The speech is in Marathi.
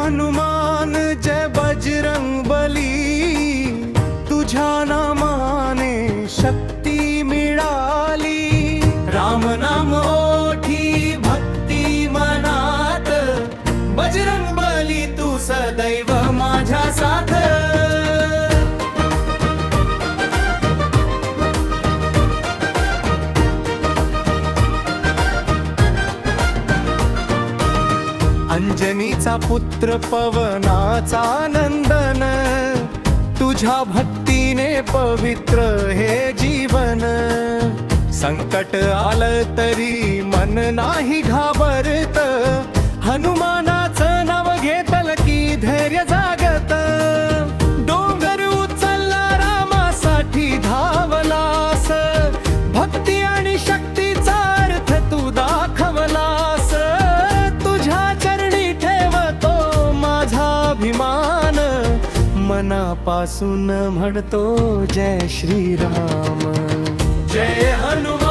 हनुमान जय बजरंग बली, तुझ्या नामाने शक्ती मिळाली। राम नाम ओठी भक्ती मनात, बजरंग बली तू सदैव माझ्या साथ। अंजनीचा पुत्र पवनाचा नंदन, तुझ्या भक्तीने पवित्र हे जीवन। संकट आलं तरी मन नाही घाबरत, हनुमानाचं नाव घेतल की धैर्य जागत। डोंगर उचलला रामासाठी धावलास, भक्ती आणि शक्तीचा अर्थ तू दाखवलास। अभिमान मनापासून म्हणतो जय श्रीराम, जय हनुमान।